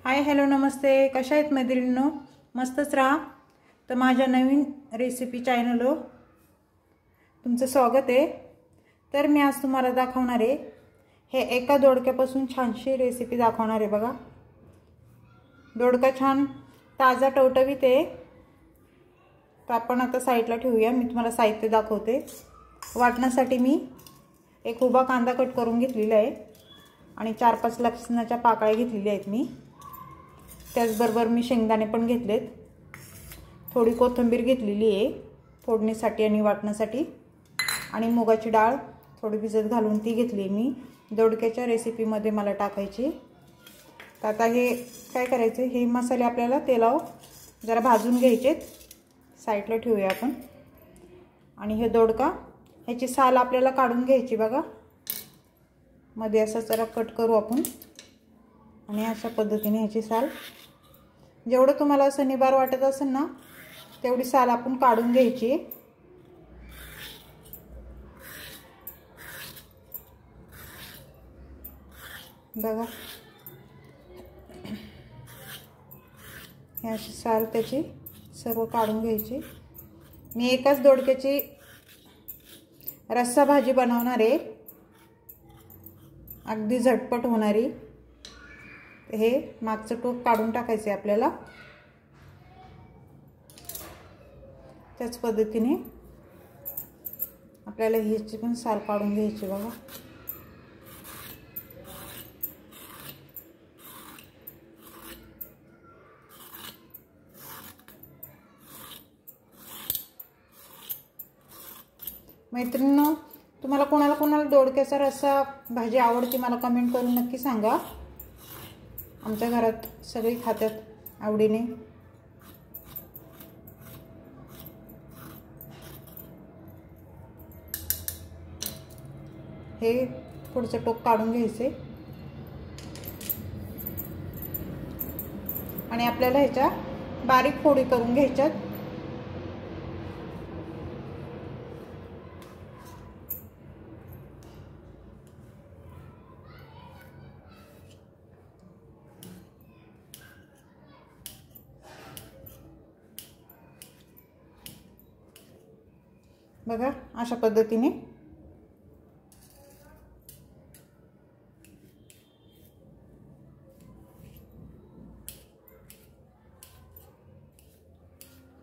Hi hello नमस्ते, कशा आहेत मैत्रिणींनो? मस्तच राहा. तर माझ्या नवीन रेसिपी चॅनलवर तुमचं स्वागत आहे. तर मी आज तुम्हाला दाखवणार आहे हे एका दोडक्यापासून छानशी रेसिपी दाखवणार आहे. बघा, दोडका छान ताजा टवटवीत आहे. तर आपण आता साईडला ठेवूया. मी तुम्हाला साहित्य दाखवते. वाटण्यासाठी मी एक उभा कांदा कट करून घेतलेला आहे आणि 4-5 लसणाच्या पाकळ्या घेतलेल्या आहेत मी. त्याचबरोबर मी शेंगदाणे पण घेतलेत. थोडी कोथिंबीर घेतलेली आहे फोडणीसाठी आणि वाटण्यासाठी, आणि मुगाची डाळ थोडी भिजत घालून ती घेतली मी. दोडक्याच्या रेसिपीमध्ये मला टाकायची. तर आता हे काय करायचं, हे मसाले आपल्याला तेलावर जरा भाजून घ्यायचेत. साईडला ठेवूया आपण. आणि हे दोडका, ह्याची साल आपल्याला काढून घ्यायची. बघा, मध्ये असं जरा कट करू आपण आणि अशा पद्धतीने ह्याची साल, जेवढं तुम्हाला असं निबार वाटत असेल ना तेवढी साल आपण काढून घ्यायची. बघा, ही अशी साल त्याची सर्व काढून घ्यायची. मी एकाच दोडक्याची रस्सा भाजी बनवणार आहे, अगदी झटपट होणारी. हे मागचं टोक काढून टाकायचे आपल्याला. त्याच पद्धतीने आपल्याला ह्याची पण साल काढून घ्यायची. बघा, मैत्रिणींनो, तुम्हाला कोणाला दोडक्याचा रस्सा भाजी आवडते मला कमेंट करून नक्की सांगा. आमच्या घरात सगळे खातात आवडीने. हे पुढचं टोक काढून घ्यायचे आणि आपल्याला ह्याच्या बारीक फोडी करून घ्यायच्यात. बघा, अशा पद्धतीने.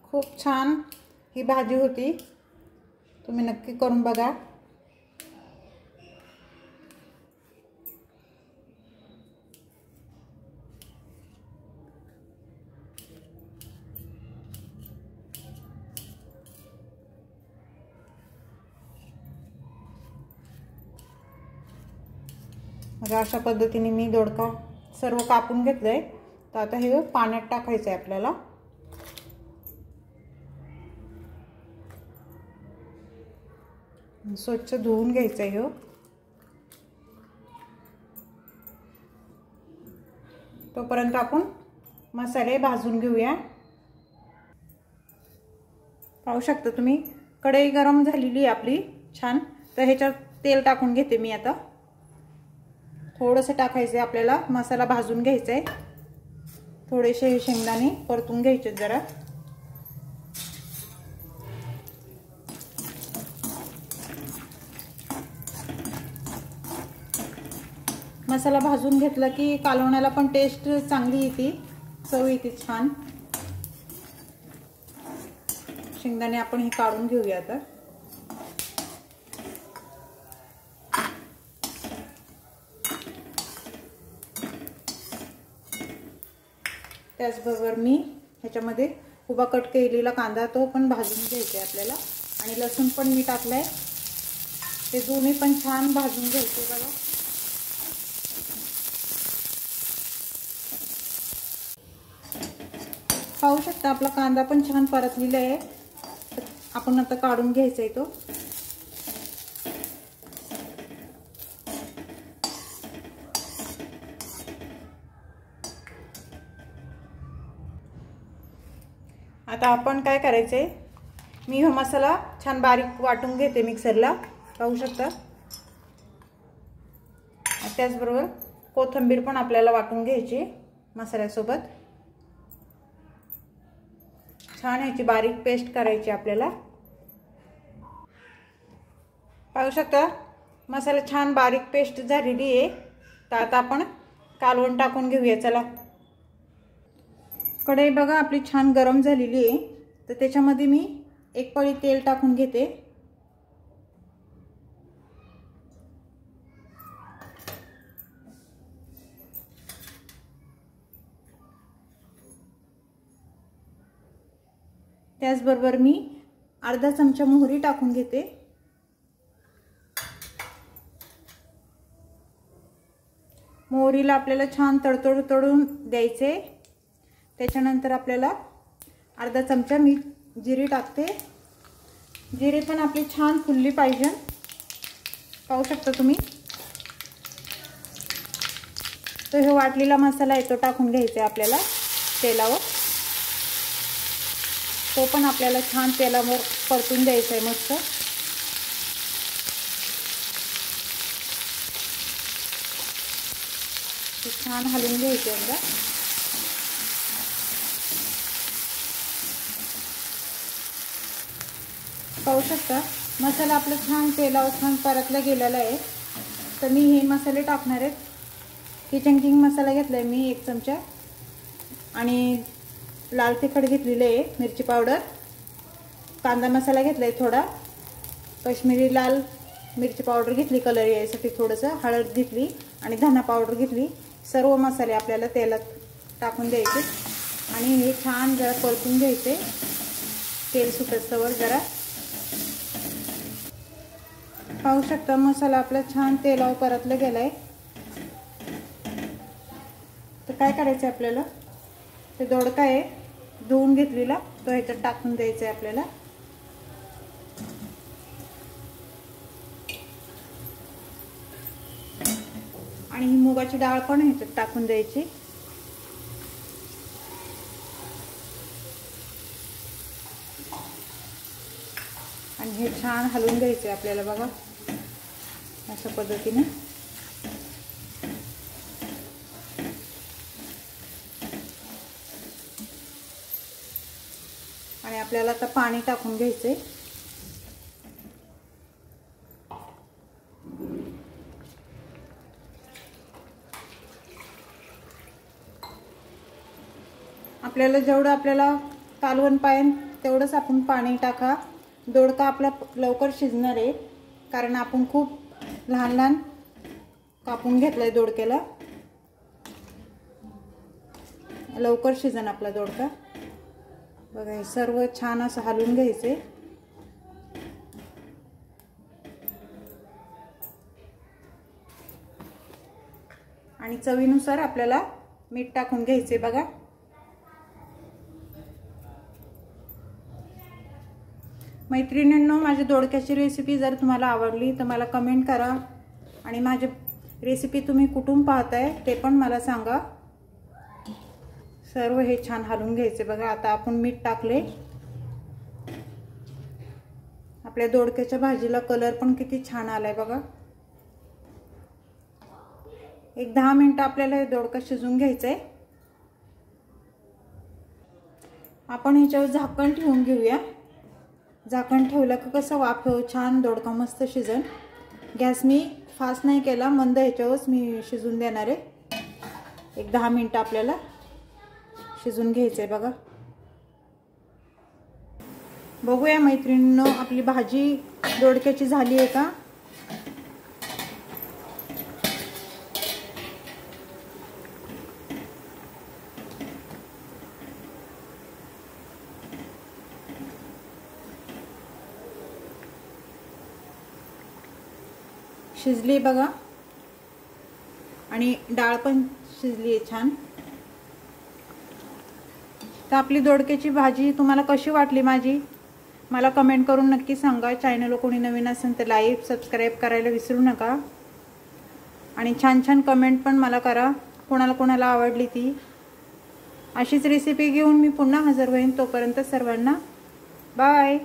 खूप छान ही भाजी होती. तुम्ही नक्की करून बघा. अशा पद्धतीने मी दोडका सर्व कापून घेतलंय. तर आता हे पाण्यात टाकायचं आहे आपल्याला. स्वच्छ धुवून घ्यायचं आहे. तोपर्यंत आपण मसाले भाजून घेऊया. पाहू शकता तुम्ही, कढई गरम झालेली आहे आपली छान. तर ह्याच्यात तेल टाकून घेते मी. आता थोडंसं टाकायचं आहे आपल्याला. मसाला भाजून घ्यायचा आहे. थोडेसे शेंगदाणे परतून घ्यायचे जरा. मसाला भाजून घेतला की कालवण्याला पण टेस्ट चांगली येते, चव येते छान. शेंगदाणे आपण हे काढून घेऊया आता. त्याचबरोबर मी ह्याच्यामध्ये उभा कट केलेला कांदा तो पण भाजून घ्यायचा आहे आपल्याला. आणि लसूण पण मी टाकलाय. ते दोन्ही पण छान भाजून घ्यायचे. बघा, पाहू शकता आपला कांदा पण छान परतलेला आहे. आपण आता काढून घ्यायचा आहे तो. आता आपण काय करायचंय, मी हा मसाला छान बारीक वाटून घेते मिक्सरला. पाहू शकता. त्याचबरोबर कोथिंबीर पण आपल्याला वाटून घ्यायची. मसाल्यासोबत छान याची बारीक पेस्ट करायची आपल्याला। पाहू शकता मसाला छान बारीक पेस्ट झालेली आहे। तर आता आपण कालवण टाकून घेऊया। चला, कढई बघा आपली छान गरम झालेली आहे। तर त्याच्यामध्ये मी एक पळी तेल टाकून घेते। त्याचबरोबर मी अर्धा चमचा मोहरी टाकून घेते। मोहरीला आपल्याला छान तडतडून द्यायचे। त्याच्यानंतर आपल्याला अर्धा चमचा मी जिरे टाकते। जिरे पण आपली छान फुलली पाहिजे। पाहू शकता तुम्ही। तो हे वाटलेला मसाला आहे तो टाकून घ्यायचा आपल्याला तेलावर। तो पण आपल्याला छान तेलावर परतून द्यायचा आहे मस्त। छान हलवून घ्यायचं एकदा। पाहू शकता मसाला आपला छान तेलावर छान परतला गेलेला आहे। तर मी हे मसाले टाकणार आहे। किचन किंग मसाला घेतलाय मी 1 चमचा आणि लाल तिखट घेतलेले आहे, मिरची पावडर, कांदा मसाला घेतलाय थोडा, काश्मीरी लाल मिरची पावडर घेतली कलर यायसाठी, थोडंसं हळद घेतली आणि धना पावडर घेतली। सर्व मसाले आपल्याला तेलात टाकून द्यायचे आणि हे छान जरा परतून घ्यायचे तेल सुटेस्तवर जरा। पाहू शकता मसाला आपला छान तेलावर परतला गेलाय। तर काय करायचं आपल्याला, ते दोडका आहे धुवून घेतलेला तो ह्याच्यात टाकून द्यायचा आहे आपल्याला। आणि ही मुगाची डाळ पण ह्याच्यात टाकून द्यायची। आणि हे छान हलवून घ्यायचे आपल्याला बघा अशा पद्धतीने। आणि आपल्याला आता पाणी टाकून घ्यायचंय। आपल्याला जेवढं आपल्याला कालवण पाहिजे तेवढंच आपण पाणी टाका। दोडका आपला लवकर शिजणार आहे कारण आपण खूप लहान लहान कापून घेतलाय दोडक्याला, लवकर शिजन आपला दोडका। बघा हे सर्व छान असं हलवून घ्यायचे। आणि चवीनुसार आपल्याला मीठ टाकून घ्यायचे बघा। मैत्रिणींनो, माझी दोडक्याची रेसिपी जर तुम्हाला आवडली तर मला कमेंट करा आणि माझी रेसिपी तुम्ही कुठून पाहताय ते पण मला सांगा। सर्व हे छान हलवून घ्यायचे बघा। आता आपण मीठ टाकले। आपल्या दोडक्याच्या भाजीला कलर पण किती छान आलाय बघा। एक 10 मिनिटं आपल्याला हे दोडका शिजून घ्यायचंय। आपण ह्याच्यावर झाकण ठेवून घेऊया। झाकण ठेवलं की कसं वाफेवर छान दोडका मस्त शिजन। गॅस मी फास्ट नाही केला, मंद ह्याच्यावरच मी शिजून देणार आहे। एक 10 मिनिटं आपल्याला शिजून घ्यायचंय बघा। बघूया मैत्रिणींनो आपली भाजी दोडक्याची झाली आहे का। शिजली बघा आणि डाळ पण शिजली आहे छान। तर आपली दोडक्याची भाजी तुम्हाला कशी वाटली माझी मला कमेंट करून नक्की सांगा। चॅनल कोणी नवीन असेल तर लाईक सबस्क्राईब करायला विसरू नका आणि छान छान कमेंट पण मला करा कोणाला कोणाला आवडली ती। अशीच रेसिपी घेऊन मी पुन्हा हजर होईन। तोपर्यंत सर्वांना बाय।